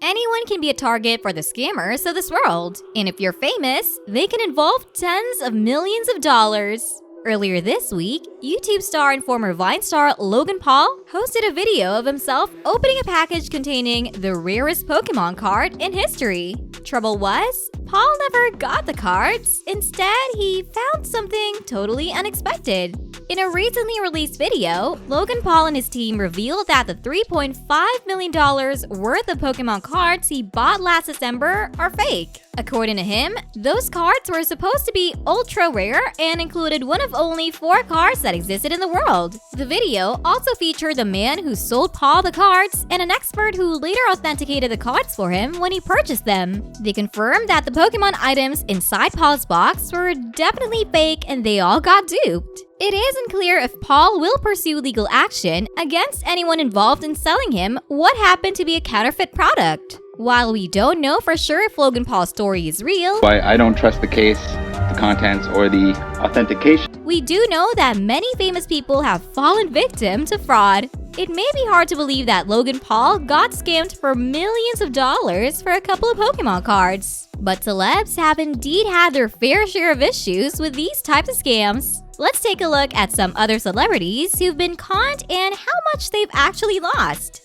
Anyone can be a target for the scammers of this world, and if you're famous, they can involve tens of millions of dollars. Earlier this week, YouTube star and former Vine star Logan Paul hosted a video of himself opening a package containing the rarest Pokemon card in history. Trouble was, Paul never got the cards. Instead, he found something totally unexpected. In a recently released video, Logan Paul and his team revealed that the $3.5 million worth of Pokemon cards he bought last December are fake. According to him, those cards were supposed to be ultra rare and included one of only 4 cards that existed in the world. The video also featured the man who sold Paul the cards and an expert who later authenticated the cards for him when he purchased them. They confirmed that the Pokemon items inside Paul's box were definitely fake and they all got duped. It isn't clear if Paul will pursue legal action against anyone involved in selling him what happened to be a counterfeit product. While we don't know for sure if Logan Paul's story is real, I don't trust the case, the contents, or the authentication. We do know that many famous people have fallen victim to fraud. It may be hard to believe that Logan Paul got scammed for millions of dollars for a couple of Pokemon cards. But celebs have indeed had their fair share of issues with these types of scams. Let's take a look at some other celebrities who've been conned and how much they've actually lost.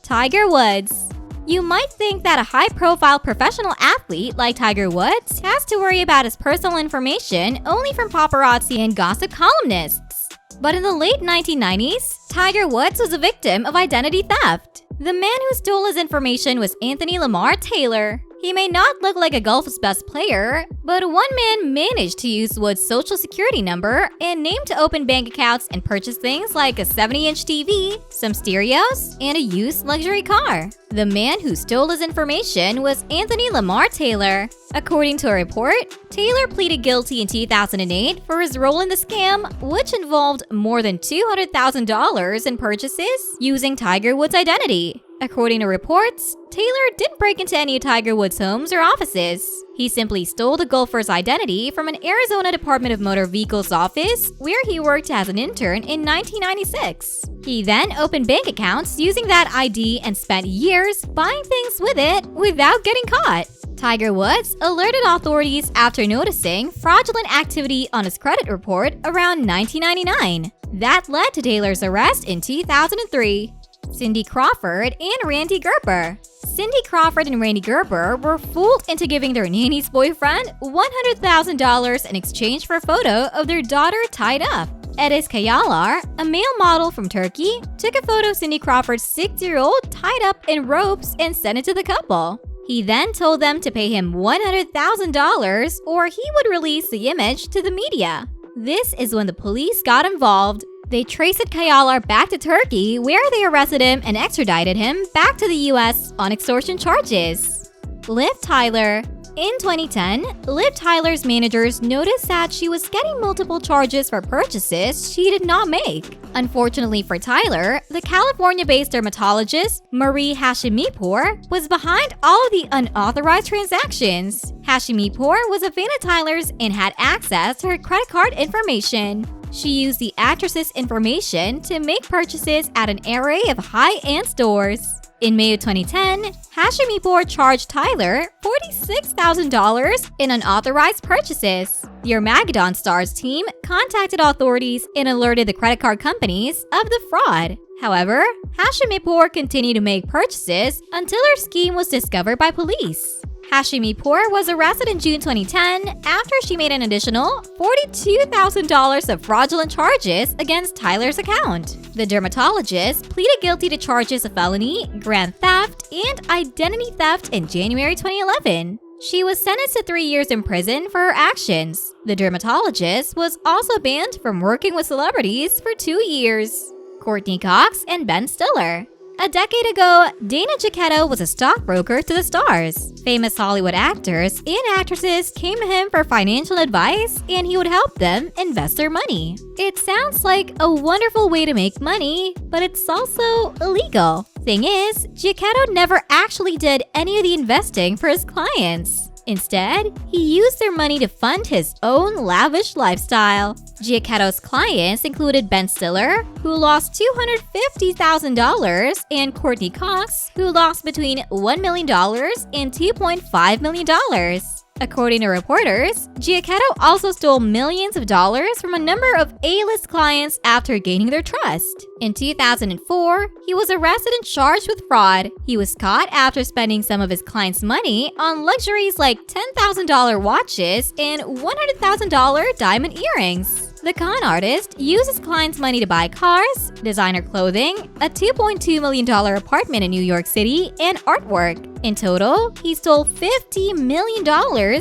Tiger Woods. You might think that a high-profile professional athlete like Tiger Woods has to worry about his personal information only from paparazzi and gossip columnists. But in the late 1990s, Tiger Woods was a victim of identity theft. The man who stole his information was Anthony Lamar Taylor. He may not look like a golf's best player, but one man managed to use Woods' social security number and name to open bank accounts and purchase things like a 70-inch TV, some stereos, and a used luxury car. The man who stole his information was Anthony Lamar Taylor. According to a report, Taylor pleaded guilty in 2008 for his role in the scam, which involved more than $200,000 in purchases using Tiger Woods' identity. According to reports, Taylor didn't break into any of Tiger Woods' homes or offices. He simply stole the golfer's identity from an Arizona Department of Motor Vehicles office where he worked as an intern in 1996. He then opened bank accounts using that ID and spent years buying things with it without getting caught. Tiger Woods alerted authorities after noticing fraudulent activity on his credit report around 1999. That led to Taylor's arrest in 2003. Cindy Crawford and Randy Gerber. Cindy Crawford and Randy Gerber were fooled into giving their nanny's boyfriend $100,000 in exchange for a photo of their daughter tied up. Edis Kayalar, a male model from Turkey, took a photo of Cindy Crawford's 6-year-old tied up in ropes and sent it to the couple. He then told them to pay him $100,000 or he would release the image to the media. This is when the police got involved. They traced Kayalar back to Turkey, where they arrested him and extradited him back to the US on extortion charges. Liv Tyler. In 2010, Liv Tyler's managers noticed that she was getting multiple charges for purchases she did not make. Unfortunately for Tyler, the California-based dermatologist Marie Hashimipour was behind all of the unauthorized transactions. Hashimipour was a fan of Tyler's and had access to her credit card information. She used the actress's information to make purchases at an array of high-end stores. In May of 2010, Hashimipour charged Tyler $46,000 in unauthorized purchases. The Armageddon Stars team contacted authorities and alerted the credit card companies of the fraud. However, Hashimipour continued to make purchases until her scheme was discovered by police. Hashimipour was arrested in June 2010 after she made an additional $42,000 of fraudulent charges against Tyler's account. The dermatologist pleaded guilty to charges of felony, grand theft, and identity theft in January 2011. She was sentenced to 3 years in prison for her actions. The dermatologist was also banned from working with celebrities for 2 years. Courtney Cox and Ben Stiller. A decade ago, Dana Giacchetto was a stockbroker to the stars. Famous Hollywood actors and actresses came to him for financial advice and he would help them invest their money. It sounds like a wonderful way to make money, but it's also illegal. Thing is, Giacchetto never actually did any of the investing for his clients. Instead, he used their money to fund his own lavish lifestyle. Giacchetto's clients included Ben Stiller, who lost $250,000, and Courtney Cox, who lost between $1 million and $2.5 million. According to reporters, Giacchetto also stole millions of dollars from a number of A-list clients after gaining their trust. In 2004, he was arrested and charged with fraud. He was caught after spending some of his clients' money on luxuries like $10,000 watches and $100,000 diamond earrings. The con artist used his clients' money to buy cars, designer clothing, a $2.2 million apartment in New York City, and artwork. In total, he stole $50 million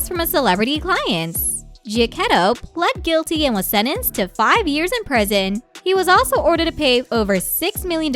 from his celebrity clients. Giacchetto pled guilty and was sentenced to 5 years in prison. He was also ordered to pay over $6 million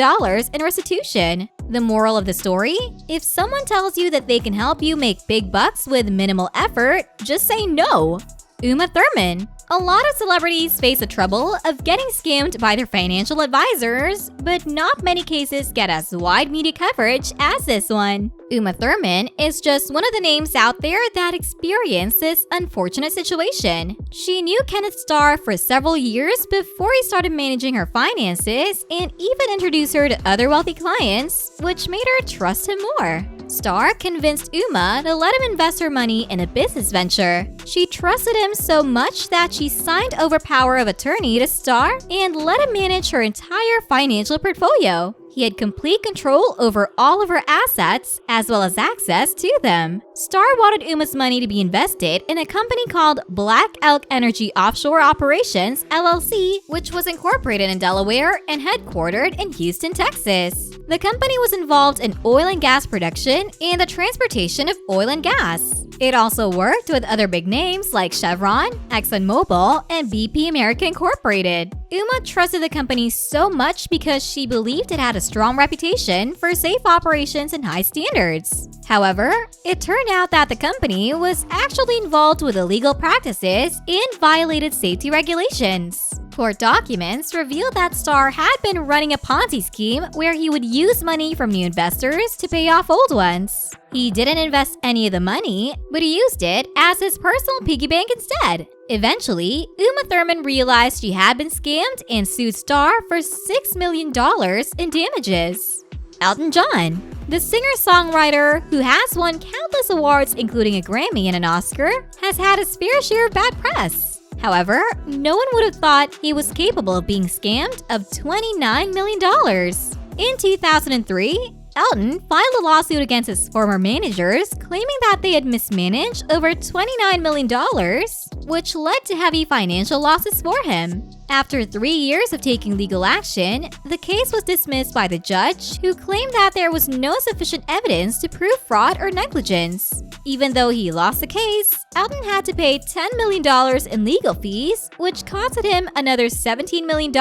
in restitution. The moral of the story? If someone tells you that they can help you make big bucks with minimal effort, just say no. Uma Thurman. A lot of celebrities face the trouble of getting scammed by their financial advisors, but not many cases get as wide media coverage as this one. Uma Thurman is just one of the names out there that experienced this unfortunate situation. She knew Kenneth Starr for several years before he started managing her finances and even introduced her to other wealthy clients, which made her trust him more. Starr convinced Uma to let him invest her money in a business venture. She trusted him so much that she signed over power of attorney to Starr and let him manage her entire financial portfolio. He had complete control over all of her assets, as well as access to them. Starr wanted Uma's money to be invested in a company called Black Elk Energy Offshore Operations, LLC, which was incorporated in Delaware and headquartered in Houston, Texas. The company was involved in oil and gas production and the transportation of oil and gas. It also worked with other big names like Chevron, ExxonMobil, and BP America Incorporated. Uma trusted the company so much because she believed it had a strong reputation for safe operations and high standards. However, it turned out that the company was actually involved with illegal practices and violated safety regulations. Court documents revealed that Starr had been running a Ponzi scheme where he would use money from new investors to pay off old ones. He didn't invest any of the money, but he used it as his personal piggy bank instead. Eventually, Uma Thurman realized she had been scammed and sued Starr for $6 million in damages. Elton John. The singer-songwriter, who has won countless awards including a Grammy and an Oscar, has had his fair share of bad press. However, no one would have thought he was capable of being scammed of $29 million. In 2003, Elton filed a lawsuit against his former managers, claiming that they had mismanaged over $29 million, which led to heavy financial losses for him. After 3 years of taking legal action, the case was dismissed by the judge, who claimed that there was no sufficient evidence to prove fraud or negligence. Even though he lost the case, Elton had to pay $10 million in legal fees, which costed him another $17 million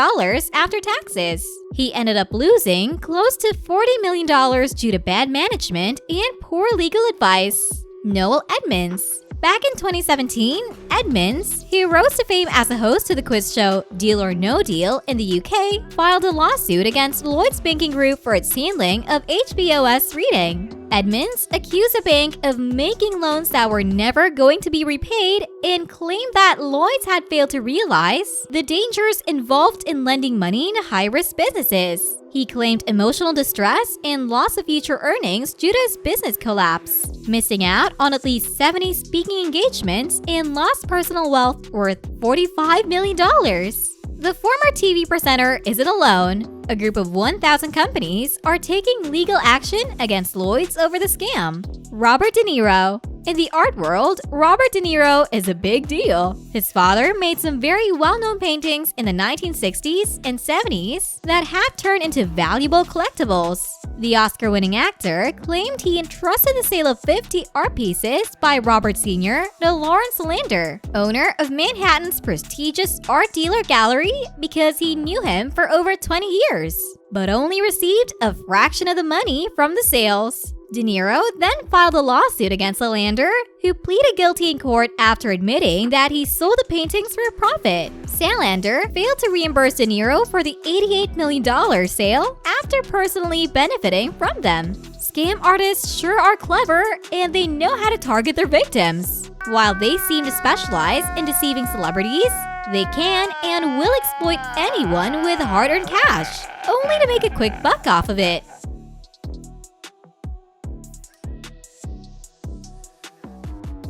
after taxes. He ended up losing close to $40 million due to bad management and poor legal advice. Noel Edmonds. Back in 2017, Edmonds, who rose to fame as a host to the quiz show Deal or No Deal in the UK, filed a lawsuit against Lloyds Banking Group for its handling of HBOS reading. Edmonds accused the bank of making loans that were never going to be repaid and claimed that Lloyds had failed to realize the dangers involved in lending money to high-risk businesses. He claimed emotional distress and loss of future earnings due to his business collapse, missing out on at least 70 speaking engagements and lost personal wealth worth $45 million. The former TV presenter isn't alone. A group of 1,000 companies are taking legal action against Lloyds over the scam. Robert De Niro. In the art world, Robert De Niro is a big deal. His father made some very well-known paintings in the 1960s and 70s that have turned into valuable collectibles. The Oscar-winning actor claimed he entrusted the sale of 50 art pieces by Robert Sr. to Lawrence Lander, owner of Manhattan's prestigious art dealer gallery, because he knew him for over 20 years, but only received a fraction of the money from the sales. De Niro then filed a lawsuit against Lander, who pleaded guilty in court after admitting that he sold the paintings for a profit. Salander failed to reimburse De Niro for the $88 million sale after personally benefiting from them. Scam artists sure are clever, and they know how to target their victims. While they seem to specialize in deceiving celebrities, they can and will exploit anyone with hard-earned cash, only to make a quick buck off of it.